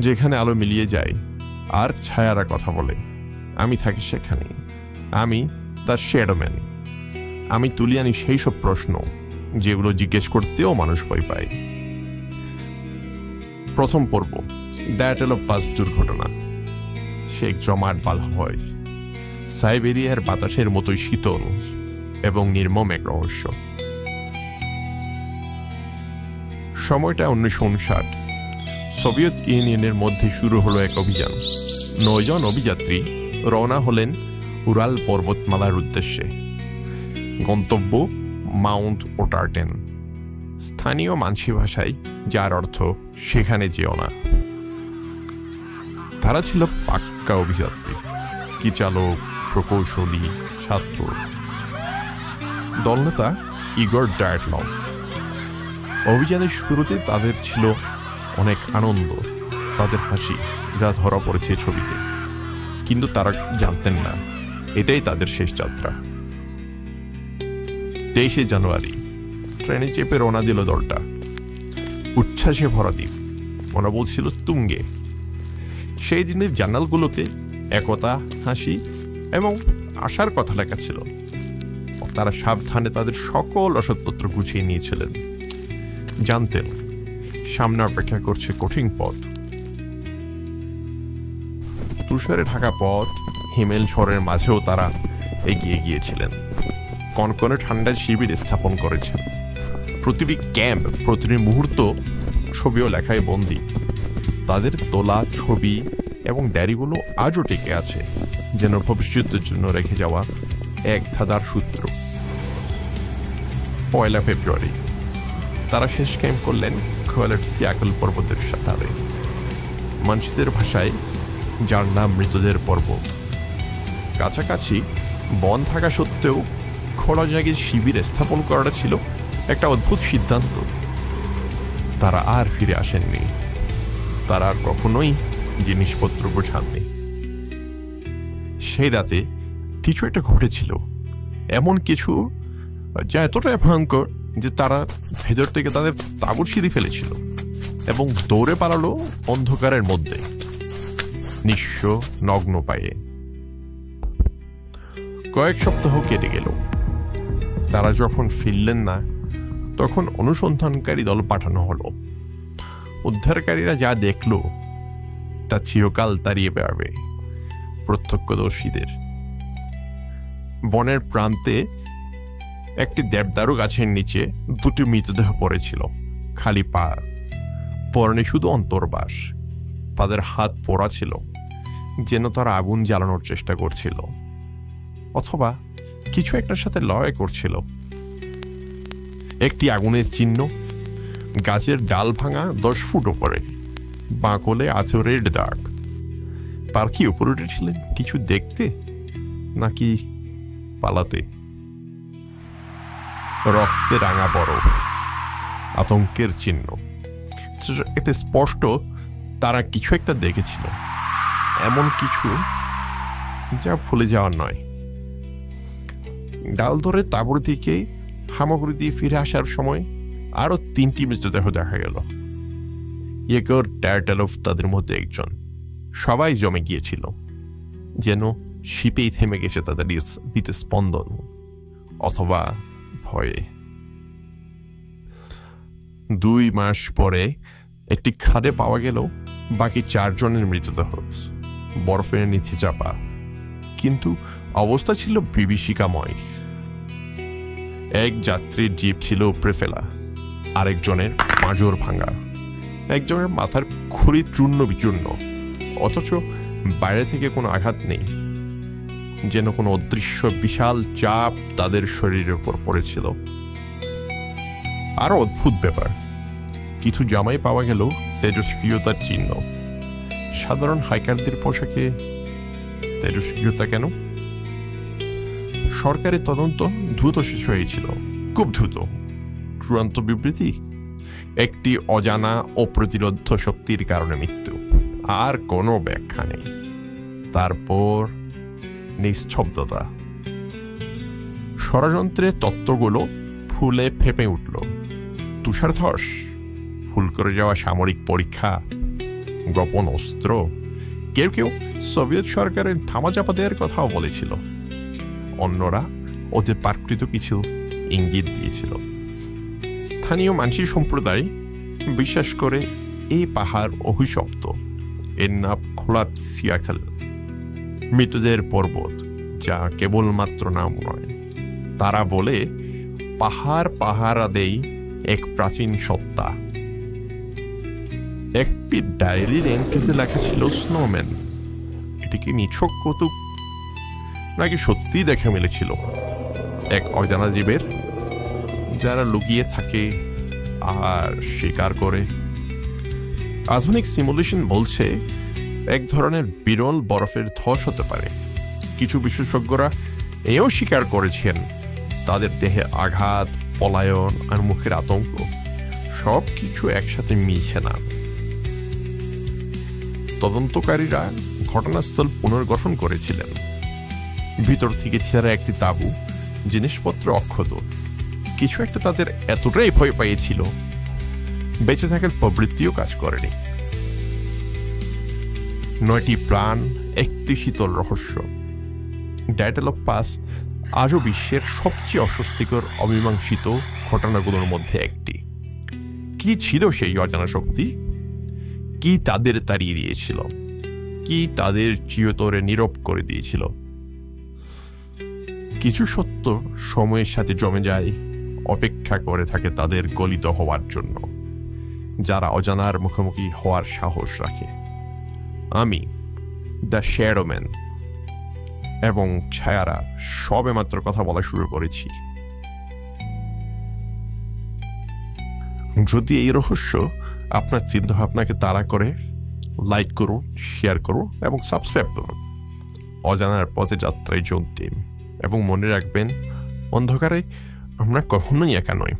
যেখানে আলো মিলিয়ে যায় আর ছায়ারা কথা বলে। আমি থাকি সেখানে। আমি তার শ্যাডোম্যান। আমি তুলে আনি সেই সব প্রশ্ন যেগুলো জিজ্ঞেস করতেও মানুষ ভয় পায়। প্রথম পর্ব, ব্যাটেল অফ বাস দুর্ঘটনা। সে এক জমাট বাঁধা হয়, সাইবেরিয়ার বাতাসের মতোই শীতল এবং নির্মম এক রহস্য। সময়টা 1959। সোভিয়েত ইউনিয়নের মধ্যে শুরু হলো এক অভিযান। 9 জন অভিযাত্রী রওনা হলেন উরাল পর্বতমালার উদ্দেশ্যে। গন্তব্য মাউন্ট ওটার্টেন, স্থানীয় মানসি ভাষায় যার অর্থ সেখানে যেও না। তারা ছিল পাক্কা অভিযাত্রী, স্কি চালক, প্রকৌশলী, ছাত্র। দলনেতা ইগর ডায়াটলভ। অভিযানের শুরুতে তাদের ছিল অনেক আনন্দ, তাদের হাসি, যা ধরা পড়েছে ছবিতে। কিন্তু তারা জানতেন না এটাই তাদের শেষ যাত্রা। 23 জানুয়ারি ট্রেনে চেপে রওনা দিল দলটা। উচ্ছ্বাসে ভরা দ্বীপ, ওরা বলছিল তুঙ্গে। সেই দিনের জার্নালগুলোতে একতা, হাসি এবং আশার কথা লেখা ছিল। তারা সাবধানে তাদের সকল ওষুধপত্র গুছিয়ে নিয়েছিলেন। জানতেন সামনে অপেক্ষা করছে কঠিন পথ। তুষারে ঢাকা পথ, হিমেল ঝড়ের মাঝেও তারা এগিয়ে গিয়েছিলেন। কনকনে ঠান্ডায় শিবির স্থাপন করেছেন। প্রতিটি ক্যাম্প, প্রতিটি মুহূর্ত ছবি ও লেখায় বন্দী। তাদের তোলা ছবি এবং ডায়েরিগুলো আজও টিকে আছে, যেন ভবিষ্যতের জন্য রেখে যাওয়া এক ধাঁধার সূত্র। 1 ফেব্রুয়ারি তারা শেষ ক্যাম্প করলেন খোয়ালেট সিয়াকল পর্বতের সাঁতারে। মানসিদের ভাষায় যার নাম মৃতদের পর্বত। কাছাকাছি বন থাকা সত্ত্বেও খোলা জায়গায় শিবির স্থাপন করাটা ছিল একটা অদ্ভুত সিদ্ধান্ত। তারা আর ফিরে আসেননি। তারা আর কখনোই জিনিসপত্র বোঝাননি। সেই রাতে কিছু একটা ঘটেছিল, এমন কিছু যা এতটাই ভয়ঙ্কর যে তারা ভেতর থেকে তাদের তাঁবু ছিঁড়ে ফেলেছিল এবং দৌড়ে পালালো অন্ধকারের মধ্যে, নিঃস্ব নগ্ন পায়ে। কয়েক সপ্তাহ কেটে গেল। তারা যখন ফিরলেন না, তখন অনুসন্ধানকারী দল পাঠানো হলো। উদ্ধারকারীরা যা দেখল তা চিরকাল তাড়িয়ে বেড়াবে প্রত্যক্ষদর্শীদের। বনের প্রান্তে একটি দেবদারু গাছের নিচে 2টি মৃতদেহ পড়েছিল, খালি পা, পরনে শুধু অন্তর্বাস। তাদের হাত পোড়া ছিল, যেন তারা আগুন জ্বালানোর চেষ্টা করছিল অথবা কিছু একটার সাথে লড়াই করছিল। একটি আগুনের চিহ্ন, গাছের ডাল ভাঙা 10 ফুট উপরে, বাঁকলে আঁচড়ের দাগ। তার কি উপরে উঠেছিলেন কিছু দেখতে নাকি পালাতে? রক্তে রাঙা বরফ, আতঙ্কের চিহ্ন। এতে স্পষ্ট তারা কিছু একটা দেখেছিল, এমন কিছু যা ভুলে যাওয়ার নয়। ডাল ধরে তাঁবুর দিকে হামাগুড়ি দিয়ে ফিরে আসার সময় আরো 3টি মৃতদেহ দেখা গেল। ইগর ডায়াটলভ তাদের মধ্যে একজন। সবাই জমে গিয়েছিল, যেন শিপেই থেমে গেছে তাদের হৃদস্পন্দন, অথবা ভয়ে। 2 মাস পরে একটি খাদে পাওয়া গেল বাকি 4 জনের মৃতদেহ, বরফের নিচে চাপা। কিন্তু অবস্থা ছিল বিভীষিকাময়। এক যাত্রীর জিপ ছিল উপড়ে ফেলা, আরেকজনের পাঁজর ভাঙা, একজনের মাথার খুলি চূর্ণ বিচূর্ণ, অথচ বাইরে থেকে কোনো আঘাত নেই, যেন কোনো অদৃশ্য বিশাল চাপ তাদের শরীরের উপর পড়েছিল। আরো অদ্ভুত ব্যাপার, কিছু জামাই পাওয়া গেল তেজস্ক্রিয়তার চিহ্ন। সাধারণ হাইকারদের পোশাকে তেজস্ক্রিয়তা কেন? সরকারের তদন্ত দ্রুত শেষ হয়েছিল, খুব দ্রুত। চূড়ান্ত বিবৃতি, একটি অজানা ও প্রতিরোধ শক্তির কারণে মৃত্যু, আর কোনো ব্যাখ্যা নেই। তারপর নিস্তব্ধতা। ষড়যন্ত্রের তত্ত্বগুলো ফুলে ফেপে উঠল। তুষারধস, ফুল করে যাওয়া সামরিক পরীক্ষা, গোপন অস্ত্র, কেউ কেউ সোভিয়েত সরকারের ধামাচাপা দেওয়ার কথাও বলেছিল। অন্যরা ওদের প্রাকৃত কিছু ইঙ্গিত দিয়েছিল। স্থানীয় মানসি সম্প্রদায় বিশ্বাস করে এই পাহাড় অভিশপ্ত। এর নাম খোলাত সিয়াখাল, মৃতদের পর্বত, যা কেবলমাত্র নাম নয়। তারা বলে পাহাড় পাহারা দেই এক প্রাচীন সত্তা। একটি ডায়েরির এন্ট্রিতে লেখা ছিল স্নোম্যান। এটি কি নিছক কৌতুক নাকি সত্যি দেখা মিলেছিল এক অজানা জীবের, যারা লুকিয়ে থাকে আর শিকার করে? আধুনিক সিমুলেশন বলছে এক ধরনের বিরল বরফের ধস হতে পারে। কিছু বিশেষজ্ঞরা এও স্বীকার করেছেন তাদের দেহে আঘাত, পলায়ন আর মুখের আতঙ্ক সব কিছু একসাথে মিশে না। তদন্তকারীরা ঘটনাস্থল পুনর্গঠন করেছিলেন। ভিতর থেকে ছেঁড়া একটি তাঁবু, জিনিসপত্র অক্ষত। কিছু একটা তাদের এতটাই ভয় পাইয়েছিল, বেঁচে থাকার প্রবৃত্তিও কাজ করেনি। 9টি প্রাণ, একটি শীতল রহস্য। ডায়াটেলপ পাস আজও বিশ্বের সবচেয়ে অস্বস্তিকর অমীমাংসিত ঘটনাগুলোর মধ্যে একটি। কি ছিল সেই অজানা শক্তি? কি তাদের তাড়িয়ে দিয়েছিল? কি তাদের চিরতরে নীরব করে দিয়েছিল? কিছু সত্য সময়ের সাথে জমে যায়, অপেক্ষা করে থাকে তাদের গলিত হওয়ার জন্য, যারা অজানার মুখোমুখি হওয়ার সাহস রাখে। আমি দ্য শ্যাডোম্যান এবং ছায়ারা সবে মাত্র কথা বলা শুরু করেছি। যদি এই রহস্য আপনার চিন্তা ভাবনাকে তাড়া করে, লাইক করুন, শেয়ার করুন এবং সাবস্ক্রাইব করুন। অজানার পথে যাত্রায় যোগ দিন এবং মনে রাখবেন, অন্ধকারে আমরা কখনোই একা নই।